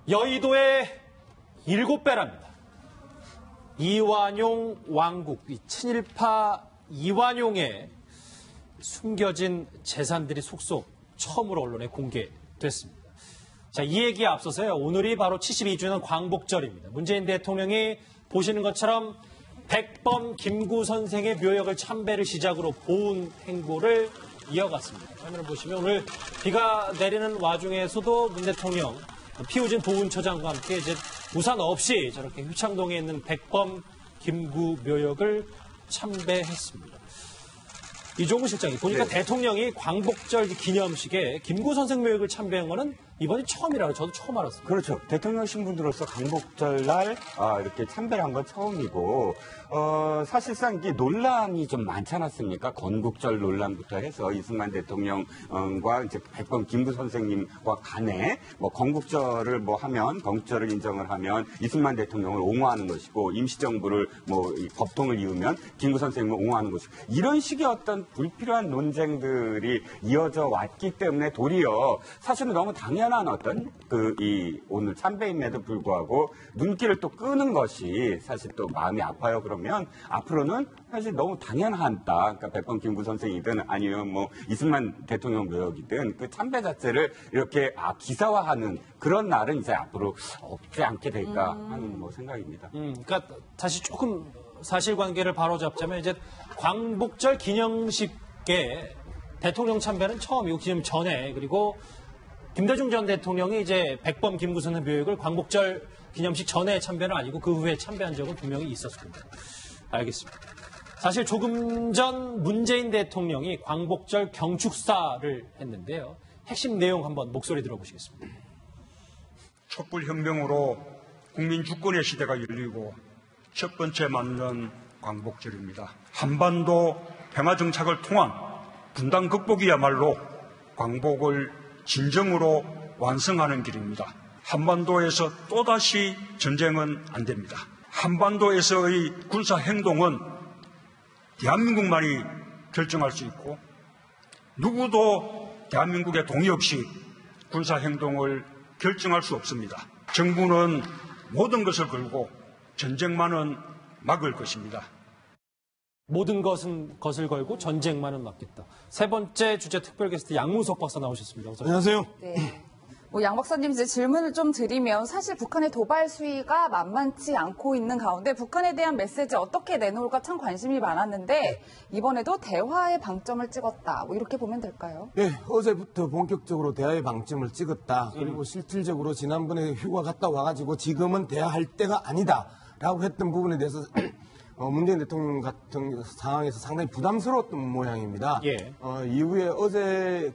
여의도의 7배랍니다. 이완용 왕국, 친일파 이완용의 숨겨진 재산들이 속속 처음으로 언론에 공개됐습니다. 자, 이 얘기에 앞서서요. 오늘이 바로 72주년 광복절입니다. 문재인 대통령이 보시는 것처럼 백범 김구 선생의 묘역을 참배를 시작으로 보훈 행보를 이어갔습니다. 화면을 보시면 오늘 비가 내리는 와중에서도 문 대통령 피우진 보훈처장과 함께 이제 우산 없이 저렇게 휴창동에 있는 백범 김구 묘역을 참배했습니다. 이종구 실장이 보니까 대통령이 광복절 기념식에 김구 선생 묘역을 참배한 거는 이번이 처음이라고 저도 처음 알았습니다. 그렇죠. 대통령 신분으로서 광복절날 이렇게 참배를 한 건 처음이고 사실상 이게 논란이 좀 많지 않았습니까? 건국절 논란부터 해서 이승만 대통령과 이제 백범 김구 선생님과 간에 뭐 건국절을 하면 건국절을 인정을 하면 이승만 대통령을 옹호하는 것이고 임시정부를 법통을 이으면 김구 선생님을 옹호하는 것이고 이런 식의 어떤 불필요한 논쟁들이 이어져 왔기 때문에 도리어 사실은 너무 당연한 어떤 오늘 참배임에도 불구하고 눈길을 또 끄는 것이 사실 또 마음이 아파요. 그러면 앞으로는 사실 너무 당연하다. 그러니까 백범 김구 선생이든 아니면 이승만 대통령 묘역이든 그 참배 자체를 이렇게 기사화하는 그런 날은 이제 앞으로 없지 않게 될까 하는 생각입니다. 그러니까 다시 조금 사실관계를 바로잡자면 이제 광복절 기념식에 대통령 참배는 처음이고 기념 전에 그리고 김대중 전 대통령이 이제 백범 김구 선생 묘역을 광복절 기념식 전에 참배는 아니고 그 후에 참배한 적은 분명히 있었습니다. 알겠습니다. 사실 조금 전 문재인 대통령이 광복절 경축사를 했는데요. 핵심 내용 한번 목소리 들어보시겠습니다. 촛불혁명으로 국민 주권의 시대가 열리고 첫 번째 맞는 광복절입니다. 한반도 평화정착을 통한 분단 극복이야말로 광복을 진정으로 완성하는 길입니다. 한반도에서 또다시 전쟁은 안 됩니다. 한반도에서의 군사행동은 대한민국만이 결정할 수 있고 누구도 대한민국의 동의 없이 군사행동을 결정할 수 없습니다. 정부는 모든 것을 걸고 전쟁만은 막을 것입니다. 모든 것을 걸고 전쟁만은 막겠다. 세 번째 주제 특별 게스트 양문석 박사 나오셨습니다. 안녕하세요. 네. 양 박사님 이제 질문을 좀 드리면 사실 북한의 도발 수위가 만만치 않고 있는 가운데 북한에 대한 메시지 어떻게 내놓을까 참 관심이 많았는데 이번에도 대화의 방점을 찍었다. 이렇게 보면 될까요? 네, 어제부터 본격적으로 대화의 방점을 찍었다. 그리고 실질적으로 지난번에 휴가 갔다 와가지고 지금은 대화할 때가 아니다라고 했던 부분에 대해서 문재인 대통령 같은 상황에서 상당히 부담스러웠던 모양입니다. 예. 이후에 어제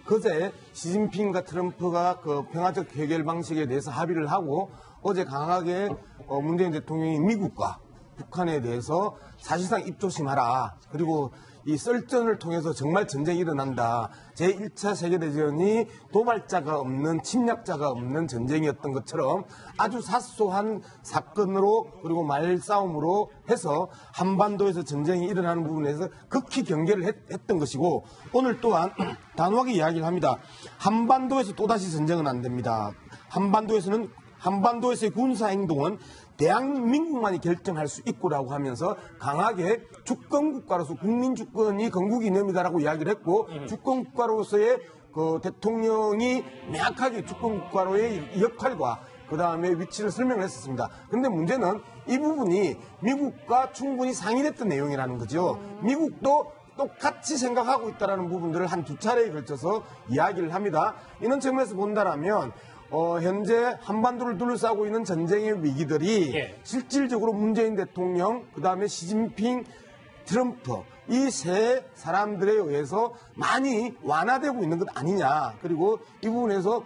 그제 시진핑과 트럼프가 평화적 해결 방식에 대해서 합의를 하고 어제 강하게 문재인 대통령이 미국과 북한에 대해서 사실상 입조심하라. 그리고 이 썰전을 통해서 정말 전쟁이 일어난다. 제1차 세계대전이 도발자가 없는 침략자가 없는 전쟁이었던 것처럼 아주 사소한 사건으로 그리고 말싸움으로 해서 한반도에서 전쟁이 일어나는 부분에서 극히 경계를 했던 것이고 오늘 또한 단호하게 이야기를 합니다. 한반도에서 또다시 전쟁은 안 됩니다. 한반도에서의 군사행동은 대한민국만이 결정할 수 있고라고 하면서 강하게 주권국가로서 국민주권이 건국 이념이다라고 이야기를 했고 주권국가로서의 대통령이 명확하게 주권국가로의 역할과 그 다음에 위치를 설명을 했었습니다. 그런데 문제는 이 부분이 미국과 충분히 상의됐던 내용이라는 거죠. 미국도 똑같이 생각하고 있다는 부분들을 한 두 차례에 걸쳐서 이야기를 합니다. 이런 측면에서 본다라면 현재 한반도를 둘러싸고 있는 전쟁의 위기들이 실질적으로 문재인 대통령, 그 다음에 시진핑, 트럼프 이 세 사람들에 의해서 많이 완화되고 있는 것 아니냐. 그리고 이 부분에서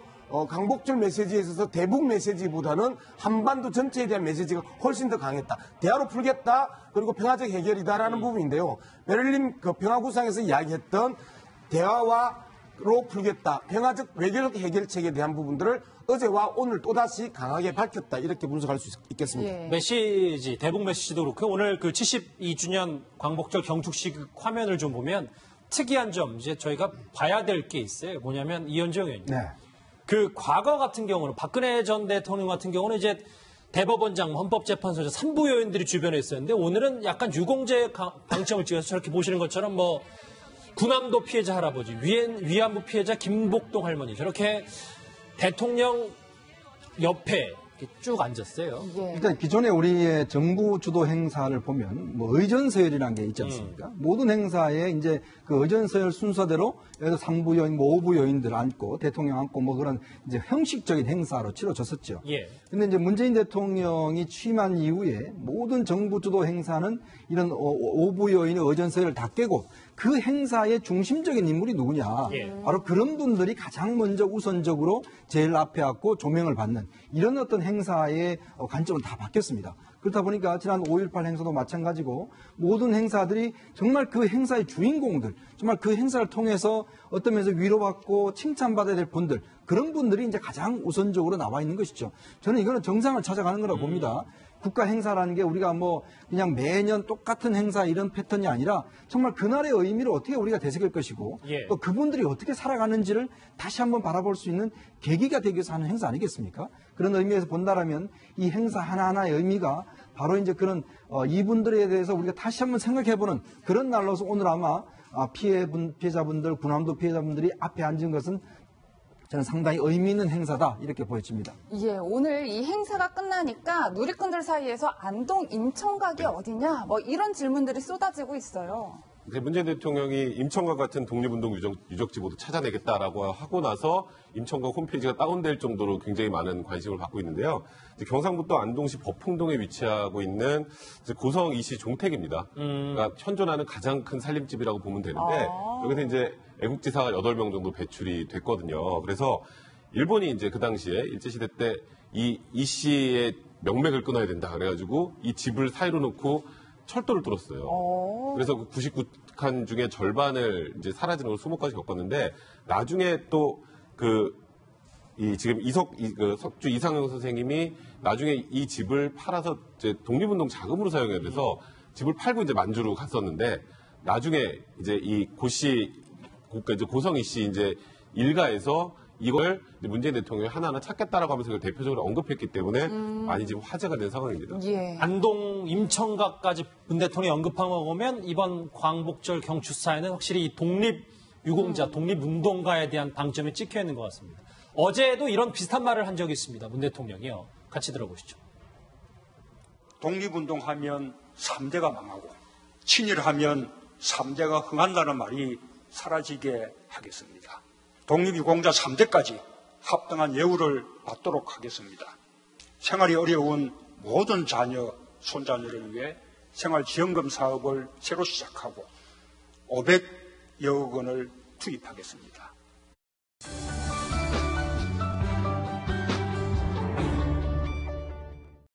광복절 메시지에 있어서 대북 메시지보다는 한반도 전체에 대한 메시지가 훨씬 더 강했다. 대화로 풀겠다. 그리고 평화적 해결이다라는 부분인데요. 베를린 평화구상에서 이야기했던 대화로 풀겠다. 평화적 외교적 해결책에 대한 부분들을 어제와 오늘 또다시 강하게 밝혔다. 이렇게 분석할 수 있겠습니다. 예. 메시지, 대북 메시지도 그렇고 오늘 그 72주년 광복절 경축식 화면을 좀 보면 특이한 점, 이제 저희가 봐야 될 게 있어요. 뭐냐면 이현정 의원님. 네. 그 과거 같은 경우는 박근혜 전 대통령 같은 경우는 이제 대법원장, 헌법재판소장 3부 요인들이 주변에 있었는데 오늘은 약간 유공제 방점을 찍어서 저렇게 보시는 것처럼 뭐 군함도 피해자 할아버지, 위안부 피해자 김복동 할머니 저렇게 대통령 옆에 이렇게 쭉 앉았어요. 일단 기존에 우리의 정부 주도 행사를 보면 뭐 의전서열이라는 게 있지 않습니까? 모든 행사에 이제 그 의전서열 순서대로 여기서 3부 요인, 뭐 5부 요인들 앉고 대통령 앉고 뭐 그런 이제 형식적인 행사로 치러졌었죠. 예. 근데 이제 문재인 대통령이 취임한 이후에 모든 정부 주도 행사는 이런 5부 요인의 의전서열을 다 깨고 그 행사의 중심적인 인물이 누구냐. 예. 바로 그런 분들이 가장 먼저 우선적으로 제일 앞에 앉고 조명을 받는 이런 어떤 행사의 관점은 다 바뀌었습니다. 그렇다 보니까 지난 5.18 행사도 마찬가지고 모든 행사들이 정말 그 행사의 주인공들, 정말 그 행사를 통해서 어떤 면에서 위로받고 칭찬받아야 될 분들, 그런 분들이 이제 가장 우선적으로 나와 있는 것이죠. 저는 이거는 정상을 찾아가는 거라고 봅니다. 국가 행사라는 게 우리가 뭐 그냥 매년 똑같은 행사 이런 패턴이 아니라 정말 그날의 의미를 어떻게 우리가 되새길 것이고 예. 또 그분들이 어떻게 살아가는지를 다시 한번 바라볼 수 있는 계기가 되기 위해서 하는 행사 아니겠습니까? 그런 의미에서 본다라면 이 행사 하나하나의 의미가 바로 이제 그런 이분들에 대해서 우리가 다시 한번 생각해보는 그런 날로서 오늘 아마 피해자분들, 군함도 피해자분들이 앞에 앉은 것은 저는 상당히 의미 있는 행사다 이렇게 보여집니다. 예, 오늘 이 행사가 끝나니까 누리꾼들 사이에서 안동 임청각이 어디냐 뭐 이런 질문들이 쏟아지고 있어요. 문재인 대통령이 임청각 같은 독립운동 유적지 모두 찾아내겠다라고 하고 나서 임청각 홈페이지가 다운될 정도로 굉장히 많은 관심을 받고 있는데요. 경상북도 안동시 법흥동에 위치하고 있는 고성 이씨 종택입니다. 그러니까 현존하는 가장 큰 살림집이라고 보면 되는데 여기서 이제 애국지사가 8명 정도 배출이 됐거든요. 그래서 일본이 이제 그 당시에 일제시대 때 이 씨의 명맥을 끊어야 된다. 그래가지고 이 집을 사이로 놓고 철도를 뚫었어요. 그래서 그 99칸 중에 절반을 이제 사라지는 걸 수모까지 겪었는데 나중에 또 지금 석주 이상영 선생님이 나중에 이 집을 팔아서 이제 독립운동 자금으로 사용해야 돼서 집을 팔고 이제 만주로 갔었는데 나중에 이제 이 고성희 씨 이제 일가에서 이걸 문재인 대통령이 하나하나 찾겠다라고 하면서 그걸 대표적으로 언급했기 때문에 많이 지금 화제가 된 상황입니다. 예. 안동 임청각까지 문 대통령이 언급한 거 보면 이번 광복절 경축사에는 확실히 이 독립유공자, 독립운동가에 대한 방점이 찍혀 있는 것 같습니다. 어제도 이런 비슷한 말을 한 적이 있습니다. 문 대통령이요. 같이 들어보시죠. 독립운동하면 3대가 망하고 친일하면 3대가 흥한다는 말이 사라지게 하겠습니다. 독립유공자 3대까지 합당한 예우를 받도록 하겠습니다. 생활이 어려운 모든 자녀, 손자녀를 위해 생활지원금 사업을 새로 시작하고 500여 원을 투입하겠습니다.